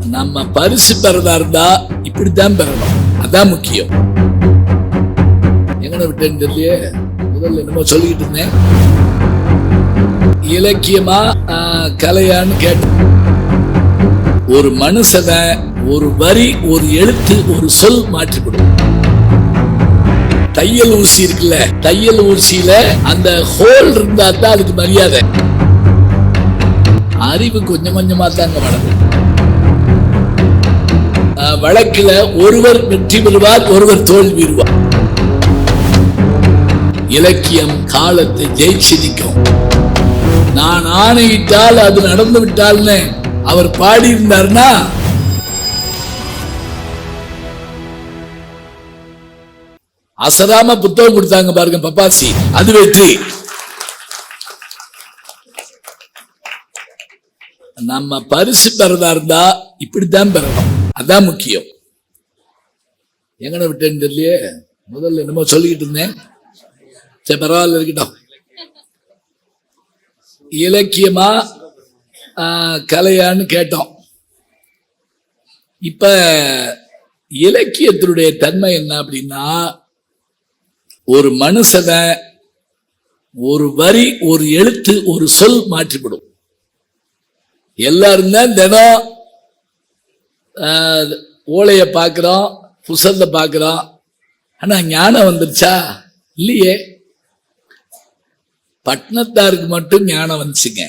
நம்ம பரிசு பெறதா இருந்தா இப்படித்தான் பெறணும், அதான் முக்கியம். எங்கன விட்டேன்னு தெரியலையே, முதல்ல என்னமோ சொல்லிக்கிட்டு இருந்தேன். இலக்கியமா கலையான்னு கேட்ட ஒரு மனுஷனை ஒரு வரி, ஒரு எழுத்து, ஒரு சொல் மாற்றிவிடும். தையல் ஊசி இருக்குல்ல, தையல் ஊசியில அந்த ஹோல் இருந்தா தான் அதுக்கு மரியாதை. அறிவு கொஞ்சம் கொஞ்சமா தாங்க வளரும். வழக்குல ஒருவர் வெற்றி பெறுவார், ஒருவர் தோல்விடுவார். இலக்கியம் காலத்தை ஜெயிச்சு நிற்கும். நான் ஆணையிட்டால் அது நடந்து விட்டால்னு அவர் பாடி இருந்தார்னா அசராம புத்தகம் கொடுத்தாங்க பாருங்க பப்பாசி, அது வெற்றி. நம்ம பரிசு பெறதா இருந்தா இப்படித்தான் பெறணும், அதான் முக்கியம். எங்கன விட்டேன்னு தெரியலையே, முதல்ல என்னமோ சொல்லிக்கிட்டு இருந்தேன். சரி, பரவாயில்ல, இருக்கட்டும். இலக்கியமா கலையான்னு கேட்டோம். இப்ப இலக்கியத்தினுடைய தன்மை என்ன அப்படின்னா, ஒரு மனுஷனை ஒரு வரி, ஒரு எழுத்து, ஒரு சொல் மாற்றிவிடும். எல்லாரும் தான் தினம் ஓலைய பார்க்கிறோம், புசந்த பார்க்கிறோம். ஆனா ஞானம் வந்துருச்சா? இல்லையே. பட்டணத்தாருக்கு மட்டும் ஞானம் வந்துச்சுங்க.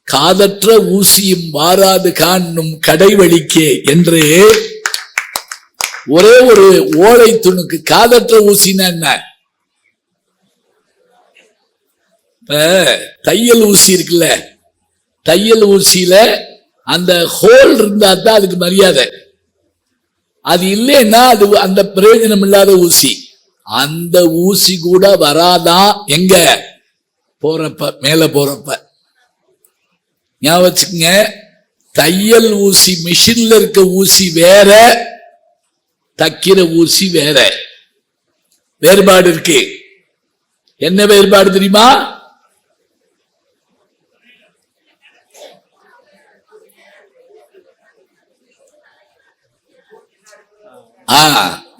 காதற்ற ஊசியும் வாராது காணும் கடைவழிக்கே என்று ஒரே ஒரு ஓலை துணுக்கு. காதற்ற ஊசினா என்ன? தையல் ஊசி இருக்குல்ல, தையல் ஊசியில அந்த ஹோல் இருந்தா தான் அதுக்கு மரியாதை. அது இல்லைன்னா அது அந்த பிரயோஜனம் இல்லாத ஊசி. அந்த ஊசி கூட வராதான் எங்க போறப்ப, மேல போறப்ப. ஞாபகம் வச்சுக்கங்க, தையல் ஊசி மிஷின்ல இருக்க ஊசி வேற, தைக்கிற ஊசி வேற. வேறுபாடு இருக்கு. என்ன வேறுபாடு தெரியுமா?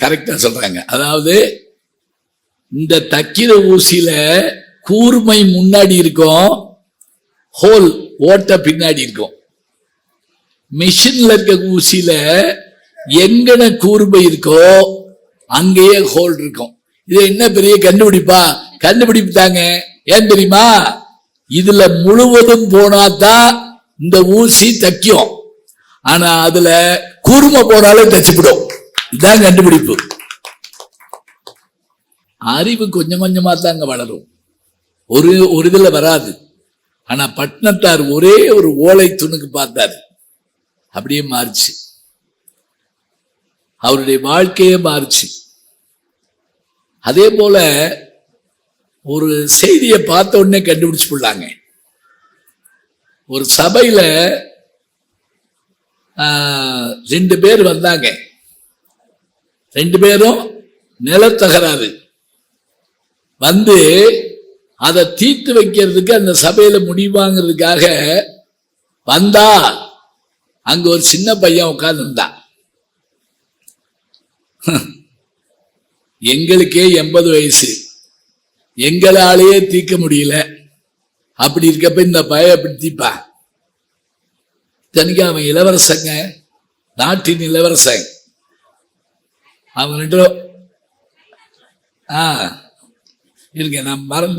கரெக்டா சொல்றாங்க. அதாவது இந்த தைக்கிற ஊசியில கூர்மை முன்னாடி இருக்கும், ஹோல் ஓட்ட பின்னாடி இருக்கும். மிஷின்ல இருக்க ஊசியில எங்கன கூர்மை இருக்கோ அங்கேயே ஹோல் இருக்கும். இது என்ன பெரிய கண்டுபிடிப்பா? கண்டுபிடிப்பு தாங்க. ஏன் தெரியுமா? இதுல முழுவதும் போனாதான் இந்த ஊசி தைக்கும். ஆனா அதுல கூர்மை போனாலே தச்சுவிடும். இதான் கண்டுபிடிப்பு. அறிவு கொஞ்சம் கொஞ்சமா தாங்க வளரும், ஒரு இதுல வராது. ஆனா பட்டணத்தார் ஒரே ஒரு ஓலை துணுக்கு பார்த்தாரு, அப்படியே மாறிச்சு. அவருடைய வாழ்க்கையே மாறிச்சு. அதே போல ஒரு செய்தியை பார்த்த உடனே கண்டுபிடிச்சு போடலாங்க. ஒரு சபையில 2 பேர் வந்தாங்க. 2 பேரும் நிலத்தகராறு வந்து அதை தீர்த்து வைக்கிறதுக்கு அந்த சபையில முடிவாங்கிறதுக்காக வந்தா, அங்க ஒரு சின்ன பையன் உட்கார்ந்து இருந்தான். எங்களுக்கே 80 வயசு, எங்களாலேயே தீர்க்க முடியல. அப்படி இருக்கப்ப இந்த பையன் எப்படி தீப்பா? தனிக்கு அவன் இளவரசங்க, நாட்டின் இளவரசன். அவங்க இருங்க,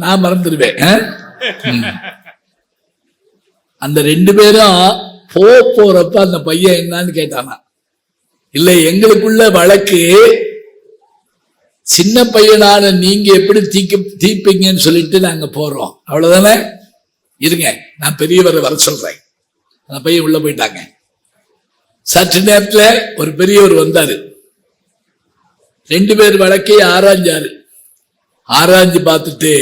நான் மறந்துடுவேன். அந்த 2 பேரும் போறப்ப அந்த பையன் என்னன்னு கேட்டானா, இல்ல எங்களுக்குள்ள வழக்கு, சின்ன பையனான நீங்க எப்படி தீப்பீங்கன்னு சொல்லிட்டு நாங்க போறோம், அவ்வளவுதானே. இருங்க, நான் பெரியவரை வர சொல்றேன். அந்த பையன் உள்ள போயிட்டாங்க. சற்று நேரத்துல ஒரு பெரியவர் வந்தாரு. 2 பேர் வழக்கை ஆராய்ஞ்சாரு. ஆராய்ஞ்சு பார்த்துட்டு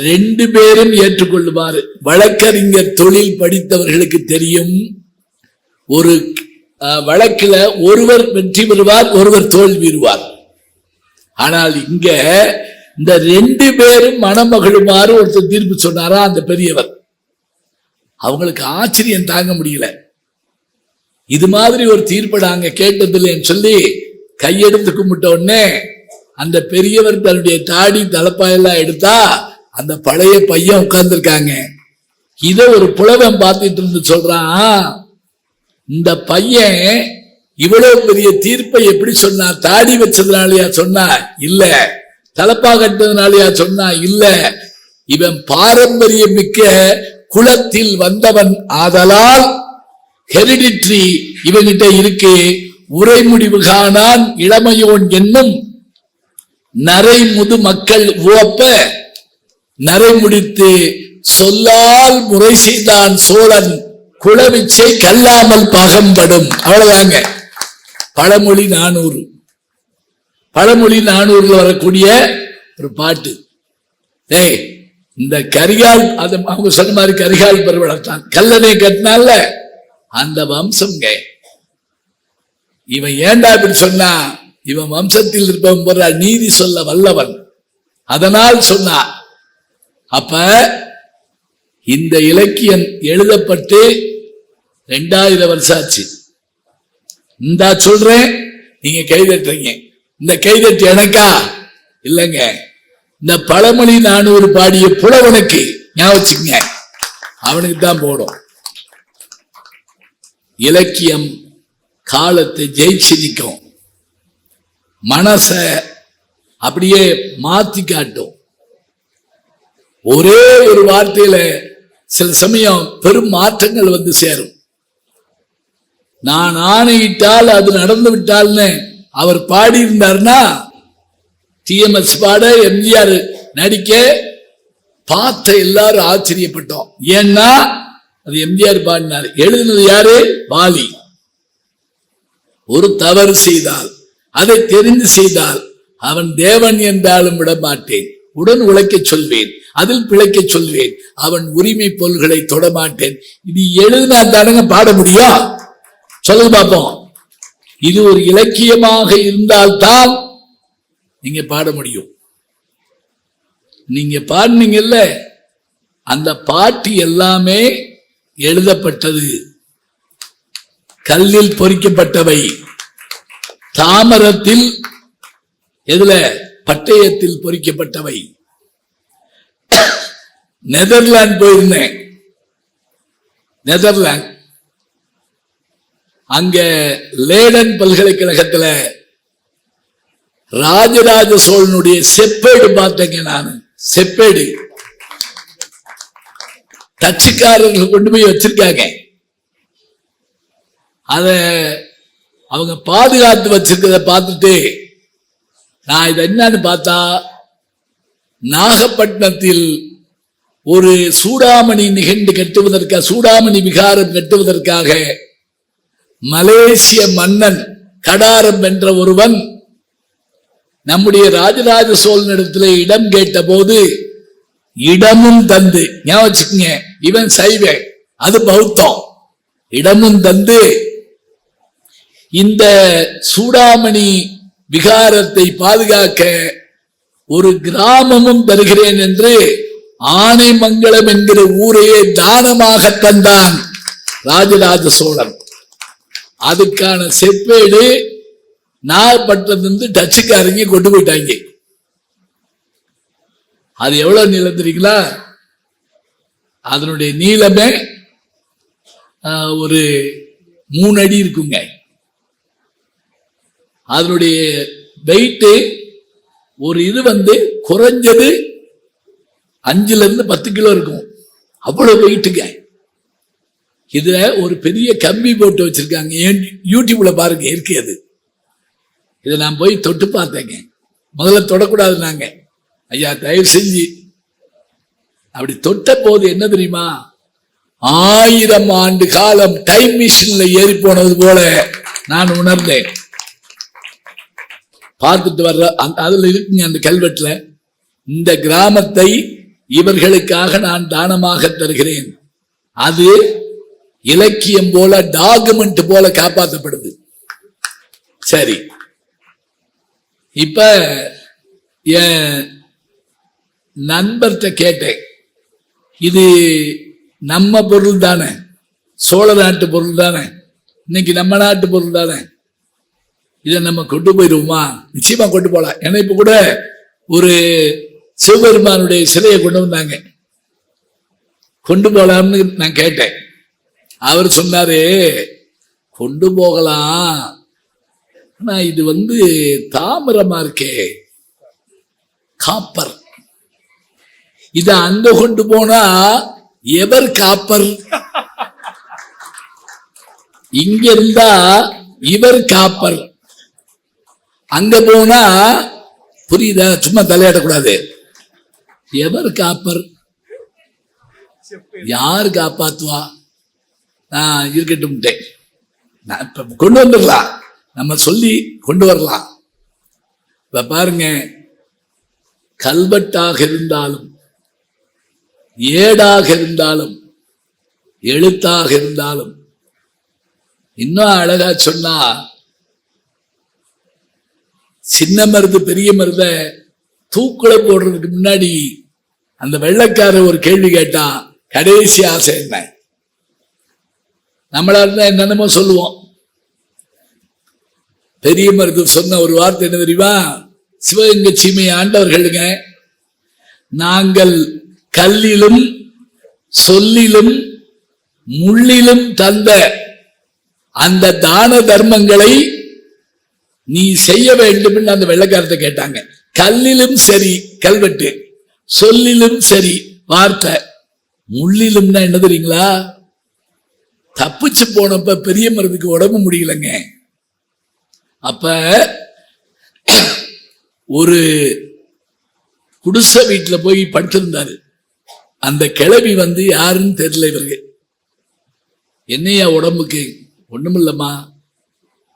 2 பேரும் ஏற்றுக்கொள்ளுமாறு. வழக்கறிஞர் தொழில் படித்தவர்களுக்கு தெரியும், ஒரு வழக்குல ஒருவர் வெற்றி பெறுவார், ஒருவர் தோல்விடுவார். ஆனால் இங்க இந்த 2 பேரும் மணமகளுமாறு ஒருத்தர் தீர்ப்பு சொன்னாரா அந்த பெரியவர். அவங்களுக்கு ஆச்சரியம் தாங்க முடியல. இது மாதிரி ஒரு தீர்ப்பை நாங்க கேட்டதில்லைன்னு சொல்லி கையெடுத்து கும்பிட்ட உடனே அந்த பெரியவர் தன்னுடைய தாடி தலப்பாயெல்லாம் எடுத்தா அந்த பழைய பையன் உட்கார்ந்துருக்காங்க. இத ஒரு புலவன் பார்த்துட்டு இருந்து சொல்றான், இந்த பையன் இவ்வளவு பெரிய தீர்ப்பை எப்படி சொன்னா? தாடி வச்சதுனாலயா சொன்னா? இல்ல. தலப்பா கட்டதுனாலயா சொன்னா? இல்ல. இவன் பாரம்பரியம் மிக்க குலத்தில் வந்தவன் ஆதலால் ஹெரிடிட்ரி இவங்கிட்ட இருக்கு. உரைமுடிவு காணான் இளமையோன் என்னும் நரை முது மக்கள் உவப்ப நரை முடித்து சொல்லால் முறை செய்தான் சோழன் குளவிச்சை கல்லாமல் பாகம்படும். அவ்வளவுதாங்க. பழமொழி 400. பழமொழி 400 வரக்கூடிய ஒரு பாட்டு. ஏய், இந்த கரிகால், அது அவங்க சொன்ன மாதிரி கரிகால் பருவத்தான் கல்லணை கட்டினால அந்த வம்சம்ங்க. இவன் ஏண்டா இப்படி சொன்னா? இவன் வம்சத்தில் இருப்பவன் போற நீதி சொல்ல வல்லவன், அதனால் சொன்னா. அப்ப இந்த இலக்கியம் எழுதப்பட்டு 2000 வருஷம் ஆச்சு. இந்த சொல்றேன், நீங்க கைதட்டுறீங்க. இந்த கைதட்டு எனக்கா? இல்லைங்க, இந்த பழமொழி 400 பாடிய புலவனுக்கு ஞாபகம், அவனுக்கு தான் போடும். இலக்கியம் காலத்தை ஜெயிச்சு நிற்கும், மனச அப்படியே மாத்தி காட்டும். ஒரே ஒரு வார்த்தையில சில சமயம் பெரும் மாற்றங்கள் வந்து சேரும். நான் ஆணையிட்டால் அது நடந்து விட்டால்னு அவர் பாடி இருந்தார்னா, டிஎம்எஸ் பாட, எம்ஜிஆர் நடிக்க பார்த்த எல்லாரும் ஆச்சரியப்பட்டோம். ஏன்னா அது எம்ஜிஆர் பாடினார். எழுதினது யாரு? வாலி. ஒரு தவறு செய்தால், அதை தெரிந்து செய்தால், அவன் தேவன் என்றாலும் விட மாட்டேன், உடன் உழைக்க சொல்வேன், அதில் பிழைக்க சொல்வேன், அவன் உரிமை பொருள்களை தொடமாட்டேன். இது எழுதினா தானுங்க பாட முடியும்? சொல்லுங்க பார்ப்போம். இது ஒரு இலக்கியமாக இருந்தால்தான் நீங்க பாட முடியும். நீங்க பாடினீங்கல்ல, அந்த பாட்டு எல்லாமே எழுதப்பட்டது, கல்லில் பொறிக்கப்பட்டவை, தாமரத்தில், எதுல? பட்டயத்தில் பொறிக்கப்பட்டவை. நெதர்லாந்து போயிருந்தேன். நெதர்லாந்து, அங்க லேடன் பல்கலைக்கழகத்துல ராஜராஜ சோழனுடைய செப்பேடு பார்த்தேங்க. நான் செப்பேடு டச்சுக்காரர்கள் கொண்டு போய் வச்சிருக்காங்க. அத அவங்க பாதுகாத்து வச்சிருக்கிறத பார்த்துட்டு நான் இதை என்னன்னு பார்த்தா, நாகப்பட்டினத்தில் ஒரு சூடாமணி நிகழ்ந்து கட்டுவதற்காக, சூடாமணி விகாரம் கட்டுவதற்காக மலேசிய மன்னன் கடாரம் என்ற ஒருவன் நம்முடைய ராஜராஜ சோழனிடத்தில் இடம் கேட்ட போது இடமும் தந்து, ஞாபகம், இவன் சைவ, அது பௌத்தம், இடமும் தந்து இந்த சூடாமணி விகாரத்தை பாதுகாக்க ஒரு கிராமமும் தருகிறேன் என்று ஆனைமங்கலம் என்கிற ஊரையே தானமாக தந்தான் ராஜராஜ சோழன். அதுக்கான செப்பேடு நாகப்பட்டினத்திலிருந்து டச்சுக்காரங்க கொண்டு போயிட்டாங்க. அது எவ்வளவு நீளம் தெரியுங்களா? அதனுடைய நீளமே ஒரு 3 அடி இருக்குங்க. அதனுடைய வெயிட் ஒரு இது குறைஞ்சது 5 to 10 கிலோ இருக்கும். அவ்வளவு வெயிட்டுங்க. இதுல ஒரு பெரிய கம்பி போட்டு வச்சிருக்காங்க. யூடியூப்ல பாருங்க, இருக்கு அது. இதை நான் போய் தொட்டு பார்த்தேங்க. முதல்ல தொடக்கூடாது நாங்க, ஐயா தயவு செஞ்சு. அப்படி தொட்ட போது என்ன தெரியுமா, 1000 ஆண்டு காலம் டைம் மிஷின்ல ஏறி போனது போல நான் உணர்ந்தேன். பார்த்துட்டு வர்ற அதுல இருக்குங்க அந்த கல்வெட்டுல, இந்த கிராமத்தை இவர்களுக்காக நான் தானமாக தருகிறேன். அது இலக்கியம் போல, டாக்குமெண்ட் போல காப்பாற்றப்படுது. சரி, இப்ப என் நண்பர்கிட்ட கேட்டேன், இது நம்ம பொருள் தானே, சோழ நாட்டு பொருள் தானே, இன்னைக்கு நம்ம நாட்டு பொருள் தானே. இதை நம்ம கொண்டு போயிடுவோமா? நிச்சயமா கொண்டு போகலாம். ஏன்னா இப்ப கூட ஒரு சிவபெருமானுடைய சிலையை கொண்டு வந்தாங்க, கொண்டு போகலாம்னு நான் கேட்டேன். அவர் சொன்னாரு கொண்டு போகலாம், ஆனா இது தாமிரமா இருக்கே, காப்பர், இத அங்க கொண்டு போனா எவர் காப்பர், இங்க இருந்தா இவர் காப்பர், அங்க போனா புரியுதா? சும்மா தலையாடக்கூடாது. எவர் காப்பர், யார் காப்பாத்துவா? நான் இருக்கட்டும், நான் இப்ப கொண்டு வந்துடலாம், நம்ம சொல்லி கொண்டு வரலாம். இப்ப பாருங்க, கல்வெட்டாக இருந்தாலும், ஏடாக இருந்தாலும், எழுத்தாக இருந்தாலும், இன்னும் அழகா சொன்னா, சின்ன மருது பெரிய மருத தூக்குல போடுறதுக்கு முன்னாடி அந்த வெள்ளைக்கார ஒரு கேள்வி கேட்டான், கடைசி ஆசை என்ன? நம்மளா இருந்தா என்னென்னமோ சொல்லுவோம். பெரிய மருது சொன்ன ஒரு வார்த்தை என்ன தெரியுமா? சிவகங்கை சீமை ஆண்டவர்களுங்க, நாங்கள் கல்லிலும் சொல்லிலும் முள்ளிலும் தந்த அந்த தான தர்மங்களை நீ செய்ய வேண்டும். அந்த வெள்ளைக்காரத்தை கேட்டாங்க. கல்லிலும் சரி கல்வெட்டு, சொல்லிலும் சரி வார்த்தை, முள்ளிலும்னா என்ன தெரியுங்களா? தப்பிச்சு போனப்ப பெரிய மருதுக்கு உடம்பு முடியலங்க. அப்ப ஒரு குடிசை வீட்டுல போய் படுத்திருந்தாரு. அந்த கிழவி யாருன்னு தெரியல இவருக்கு. என்னையா உடம்புக்கு? ஒண்ணுமில்லம்மா,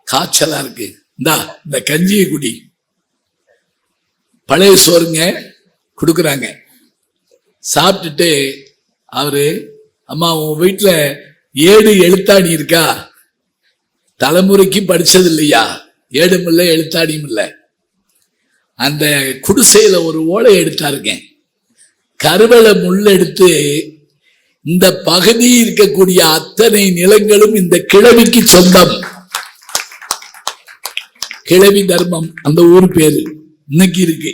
காய்ச்சலா இருக்கு, இந்த கஞ்சியை குடி. பழைய சோறுங்க கொடுக்குறாங்க. சாப்பிட்டுட்டு அவரு, அம்மா உன் வீட்டுல ஏடு எழுத்தாணி இருக்கா? தலைமுறைக்கு படிச்சது இல்லையா? ஏடும் இல்லை எழுத்தாணியும் இல்லை. அந்த குடிசையில ஒரு ஓலை எடுத்தாருங்க. கருவளை முள் எடுத்து இந்த பகுதி இருக்கக்கூடிய அத்தனை நிலங்களும் இந்த கிழவிக்கு சொந்தம். கிழவி தர்மம் அந்த ஊர் பேரு இன்னைக்கு இருக்கு.